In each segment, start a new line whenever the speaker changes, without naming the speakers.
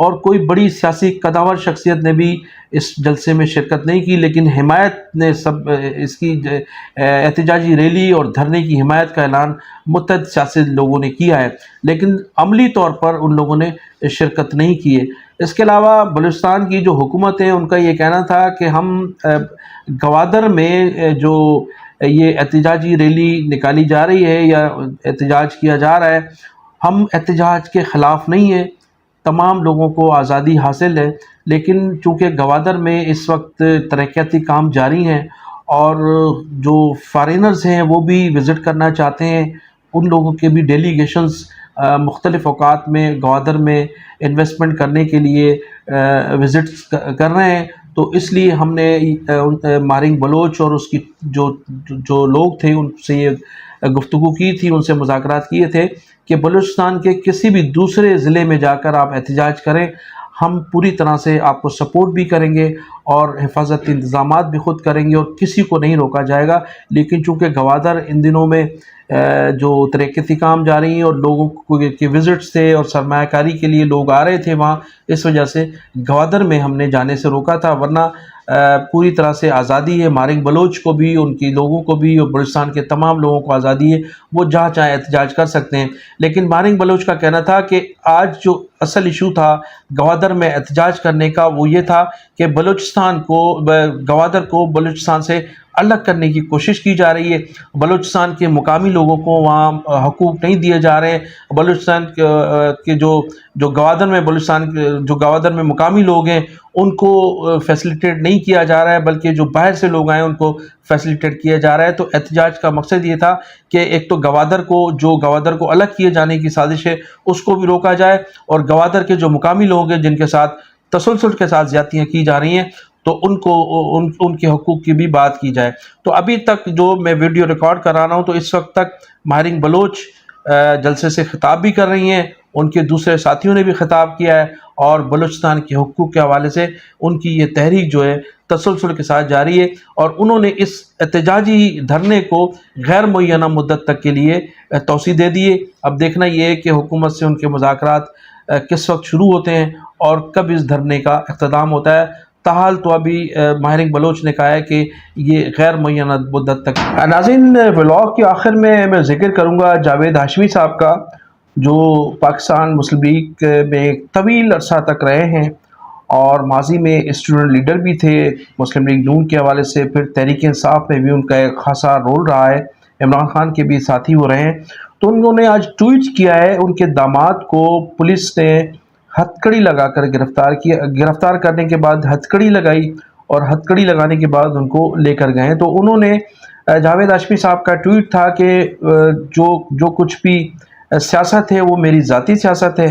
اور کوئی بڑی سیاسی قداور شخصیت نے بھی اس جلسے میں شرکت نہیں کی، لیکن حمایت نے سب اس کی احتجاجی ریلی اور دھرنے کی حمایت کا اعلان متعدد سیاسی لوگوں نے کیا ہے، لیکن عملی طور پر ان لوگوں نے شرکت نہیں کی ہے۔ اس کے علاوہ بلوچستان کی جو حکومت ہے ان کا یہ کہنا تھا کہ ہم گوادر میں جو یہ احتجاجی ریلی نکالی جا رہی ہے یا احتجاج کیا جا رہا ہے، ہم احتجاج کے خلاف نہیں ہیں، تمام لوگوں کو آزادی حاصل ہے، لیکن چونکہ گوادر میں اس وقت ترقیاتی کام جاری ہیں اور جو فارینرز ہیں وہ بھی وزٹ کرنا چاہتے ہیں، ان لوگوں کے بھی ڈیلیگیشنز مختلف اوقات میں گوادر میں انویسٹمنٹ کرنے کے لیے وزٹس کر رہے ہیں، تو اس لیے ہم نے مارنگ بلوچ اور اس کی جو لوگ تھے ان سے یہ گفتگو کی تھی، ان سے مذاکرات کیے تھے کہ بلوچستان کے کسی بھی دوسرے ضلع میں جا کر آپ احتجاج کریں، ہم پوری طرح سے آپ کو سپورٹ بھی کریں گے اور حفاظتی انتظامات بھی خود کریں گے اور کسی کو نہیں روکا جائے گا، لیکن چونکہ گوادر ان دنوں میں جو ترقیاتی کام جاری ہیں اور لوگوں کے وزٹس تھے اور سرمایہ کاری کے لیے لوگ آ رہے تھے وہاں، اس وجہ سے گوادر میں ہم نے جانے سے روکا تھا، ورنہ پوری طرح سے آزادی ہے، مارنگ بلوچ کو بھی، ان کی لوگوں کو بھی اور بلوچستان کے تمام لوگوں کو آزادی ہے، وہ جہاں چاہے احتجاج کر سکتے ہیں۔ لیکن مارنگ بلوچ کا کہنا تھا کہ آج جو اصل ایشو تھا گوادر میں احتجاج کرنے کا وہ یہ تھا کہ گوادر کو بلوچستان سے الگ کرنے کی کوشش کی جا رہی ہے، بلوچستان کے مقامی لوگوں کو وہاں حقوق نہیں دیے جا رہے ہیں، بلوچستان کے جو گوادر میں مقامی لوگ ہیں ان کو فیسلیٹیٹ نہیں کیا جا رہا ہے، بلکہ جو باہر سے لوگ آئے ان کو فیسلیٹیٹ کیا جا رہا ہے۔ تو احتجاج کا مقصد یہ تھا کہ ایک تو گوادر کو الگ کیے جانے کی سازش ہے اس کو بھی روکا جائے، اور گوادر کے جو مقامی لوگ ہیں جن کے ساتھ تسلسل کے ساتھ زیادتیاں کی جا رہی ہیں تو ان کے حقوق کی بھی بات کی جائے۔ تو ابھی تک جو میں ویڈیو ریکارڈ کرا رہا ہوں تو اس وقت تک مارنگ بلوچ جلسے سے خطاب بھی کر رہی ہیں، ان کے دوسرے ساتھیوں نے بھی خطاب کیا ہے، اور بلوچستان کے حقوق کے حوالے سے ان کی یہ تحریک جو ہے تسلسل کے ساتھ جاری ہے، اور انہوں نے اس احتجاجی دھرنے کو غیر معینہ مدت تک کے لیے توسیع دے دیے۔ اب دیکھنا یہ ہے کہ حکومت سے ان کے مذاکرات کس وقت شروع ہوتے ہیں اور کب اس دھرنے کا اختتام ہوتا ہے۔ تاحال تو ابھی مارنگ بلوچ نے کہا ہے کہ یہ غیر معینہ مدت تک۔ ناظرین، ولاگ کے آخر میں ذکر کروں گا جاوید ہاشمی صاحب کا، جو پاکستان مسلم لیگ میں طویل عرصہ تک رہے ہیں اور ماضی میں اسٹوڈنٹ لیڈر بھی تھے مسلم لیگ نون کے حوالے سے، پھر تحریک انصاف میں بھی ان کا ایک خاصا رول رہا ہے، عمران خان کے بھی ساتھی وہ رہے ہیں۔ تو انہوں نے آج ٹویٹ کیا ہے، ان کے داماد کو پولیس نے ہتھ کڑی لگا کر گرفتار کرنے کے بعد ہتھ کڑی لگائی اور ہتھ کڑی لگانے کے بعد ان کو لے کر گئے۔ تو انہوں نے جاوید ہاشمی صاحب کا ٹویٹ تھا کہ جو کچھ بھی سیاست ہے وہ میری ذاتی سیاست ہے،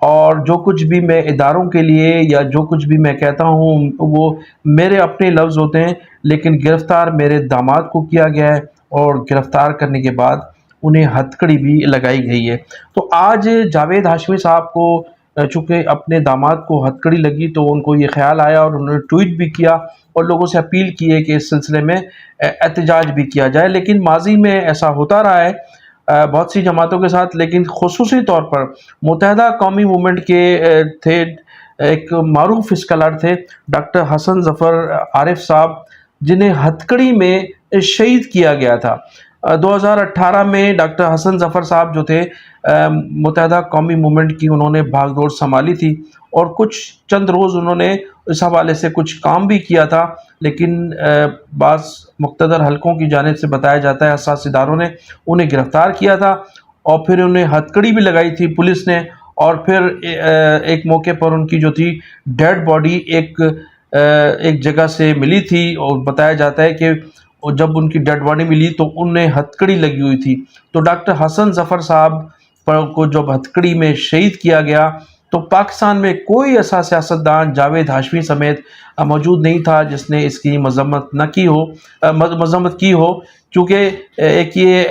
اور جو کچھ بھی میں اداروں کے لیے یا جو کچھ بھی میں کہتا ہوں وہ میرے اپنے لفظ ہوتے ہیں، لیکن گرفتار میرے داماد کو کیا گیا ہے اور گرفتار کرنے کے بعد انہیں ہتھ کڑی بھی لگائی گئی ہے۔ تو آج جاوید ہاشمی صاحب کو چونکہ اپنے داماد کو ہتھ کڑی لگی تو ان کو یہ خیال آیا اور انہوں نے ٹویٹ بھی کیا اور لوگوں سے اپیل کی ہے کہ اس سلسلے میں احتجاج بھی کیا جائے۔ لیکن ماضی میں ایسا ہوتا رہا ہے بہت سی جماعتوں کے ساتھ، لیکن خصوصی طور پر متحدہ قومی موومنٹ کے تھے ایک معروف اسکالر تھے ڈاکٹر حسن ظفر عارف صاحب، جنہیں ہتھ کڑی میں شہید کیا گیا تھا۔ 2018 میں ڈاکٹر حسن ظفر صاحب جو تھے متحدہ قومی موومنٹ کی، انہوں نے بھاگ دوڑ سنبھالی تھی اور کچھ چند روز انہوں نے اس حوالے سے کچھ کام بھی کیا تھا، لیکن بعض مقتدر حلقوں کی جانب سے بتایا جاتا ہے حساس اداروں نے انہیں گرفتار کیا تھا اور پھر انہیں ہتھ کڑی بھی لگائی تھی پولیس نے، اور پھر ایک موقع پر ان کی جو تھی ڈیڈ باڈی ایک جگہ سے ملی تھی، اور بتایا جاتا ہے کہ جب ان کی ڈیڈ باڈی ملی تو انہیں ہتھ کڑی لگی ہوئی تھی۔ تو ڈاکٹر حسن ظفر صاحب کو جب ہتھ کڑی میں شہید کیا گیا تو پاکستان میں کوئی ایسا سیاستدان جاوید ہاشمی سمیت موجود نہیں تھا جس نے اس کی مذمت کی ہو، کیونکہ ایک یہ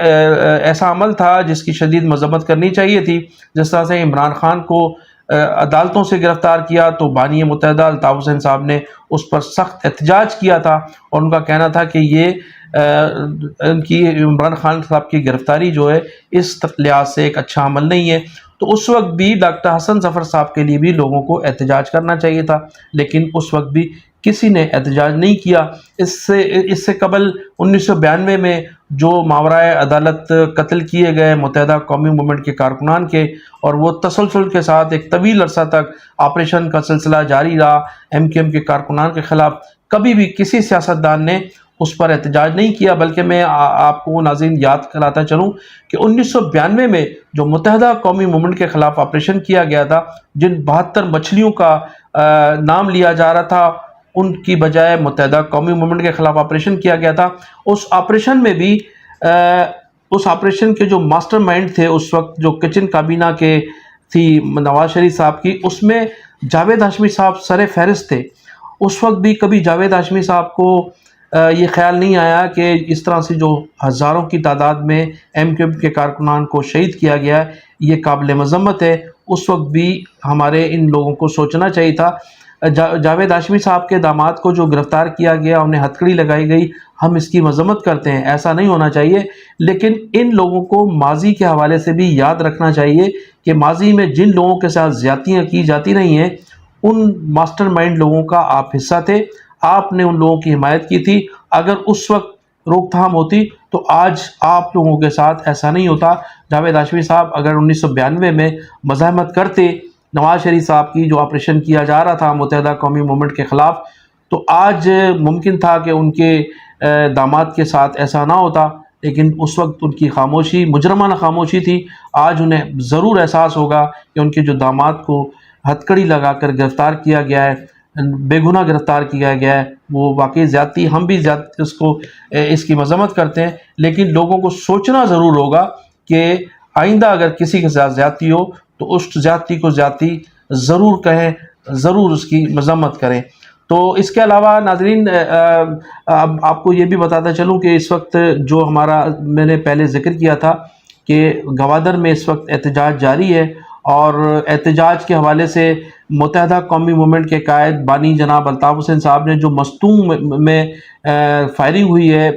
ایسا عمل تھا جس کی شدید مذمت کرنی چاہیے تھی۔ جس طرح سے عمران خان کو عدالتوں سے گرفتار کیا تو بانی متحدہ الطاف حسین صاحب نے اس پر سخت احتجاج کیا تھا، اور ان کا کہنا تھا کہ یہ ان کی عمران خان صاحب کی گرفتاری جو ہے اس لحاظ سے ایک اچھا عمل نہیں ہے۔ تو اس وقت بھی ڈاکٹر حسن ظفر صاحب کے لیے بھی لوگوں کو احتجاج کرنا چاہیے تھا، لیکن اس وقت بھی کسی نے احتجاج نہیں کیا۔ اس سے قبل 1992 میں جو ماورائے عدالت قتل کیے گئے متحدہ قومی موومنٹ کے کارکنان کے، اور وہ تسلسل کے ساتھ ایک طویل عرصہ تک آپریشن کا سلسلہ جاری رہا ایم کیو ایم کے کارکنان کے خلاف، کبھی بھی کسی سیاستدان نے اس پر احتجاج نہیں کیا۔ بلکہ میں آپ کو ناظرین یاد کراتا چلوں کہ 1992 میں جو متحدہ قومی موومنٹ کے خلاف آپریشن کیا گیا تھا، جن 72 مچھلیوں کا نام لیا جا رہا تھا، ان کی بجائے متحدہ قومی موومنٹ کے خلاف آپریشن کیا گیا تھا۔ اس آپریشن میں بھی اس آپریشن کے جو ماسٹر مائنڈ تھے اس وقت، جو کچن کابینہ کے تھی نواز شریف صاحب کی، اس میں جاوید ہاشمی صاحب سر فہرست تھے۔ اس وقت بھی کبھی جاوید ہاشمی صاحب کو یہ خیال نہیں آیا کہ اس طرح سے جو ہزاروں کی تعداد میں ایم کیو ایم کے کارکنان کو شہید کیا گیا ہے، یہ قابل مذمت ہے۔ اس وقت بھی ہمارے ان لوگوں کو سوچنا چاہیے تھا۔ جاوید ہاشمی صاحب کے داماد کو جو گرفتار کیا گیا، انہیں ہتھکڑی لگائی گئی، ہم اس کی مذمت کرتے ہیں، ایسا نہیں ہونا چاہیے۔ لیکن ان لوگوں کو ماضی کے حوالے سے بھی یاد رکھنا چاہیے کہ ماضی میں جن لوگوں کے ساتھ زیادتیاں کی جاتی رہی ہیں، ان ماسٹر مائنڈ لوگوں کا آپ حصہ تھے، آپ نے ان لوگوں کی حمایت کی تھی۔ اگر اس وقت روک تھام ہوتی تو آج آپ لوگوں کے ساتھ ایسا نہیں ہوتا۔ جاوید ہاشمی صاحب اگر 1992 میں مزاحمت کرتے نواز شریف صاحب کی جو آپریشن کیا جا رہا تھا متحدہ قومی موومنٹ کے خلاف، تو آج ممکن تھا کہ ان کے داماد کے ساتھ ایسا نہ ہوتا۔ لیکن اس وقت ان کی خاموشی مجرمانہ خاموشی تھی۔ آج انہیں ضرور احساس ہوگا کہ ان کے جو داماد کو ہتھکڑی لگا کر گرفتار کیا گیا ہے، بے گناہ گرفتار کیا گیا ہے، وہ واقعی زیادتی، ہم بھی اس کی مذمت کرتے ہیں۔ لیکن لوگوں کو سوچنا ضرور ہوگا کہ آئندہ اگر کسی کے ساتھ زیادتی ہو تو اس زیادتی کو زیادتی ضرور کہیں، ضرور اس کی مذمت کریں۔ تو اس کے علاوہ ناظرین، اب آپ کو یہ بھی بتاتا چلوں کہ اس وقت جو میں نے پہلے ذکر کیا تھا کہ گوادر میں اس وقت احتجاج جاری ہے، اور احتجاج کے حوالے سے متحدہ قومی موومنٹ کے قائد بانی جناب الطاف حسین صاحب نے جو مستونگ میں فائرنگ ہوئی ہے،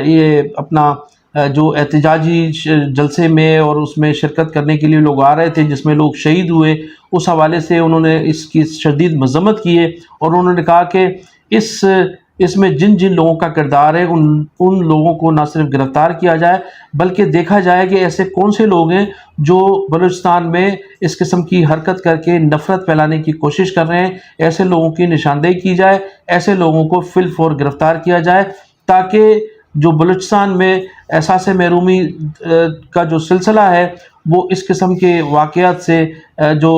یہ اپنا جو احتجاجی جلسے میں اور اس میں شرکت کرنے کے لیے لوگ آ رہے تھے، جس میں لوگ شہید ہوئے، اس حوالے سے انہوں نے اس کی شدید مذمت کی ہے، اور انہوں نے کہا کہ اس میں جن لوگوں کا کردار ہے ان لوگوں کو نہ صرف گرفتار کیا جائے بلکہ دیکھا جائے کہ ایسے کون سے لوگ ہیں جو بلوچستان میں اس قسم کی حرکت کر کے نفرت پھیلانے کی کوشش کر رہے ہیں۔ ایسے لوگوں کی نشاندہی کی جائے، ایسے لوگوں کو فی الفور گرفتار کیا جائے، تاکہ جو بلوچستان میں احساس محرومی کا جو سلسلہ ہے وہ اس قسم کے واقعات سے جو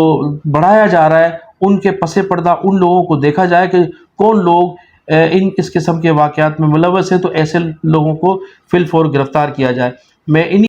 بڑھایا جا رہا ہے، ان کے پس پردہ ان لوگوں کو دیکھا جائے کہ کون لوگ اس قسم کے واقعات میں ملوث ہیں، تو ایسے لوگوں کو فی الفور گرفتار کیا جائے۔ میں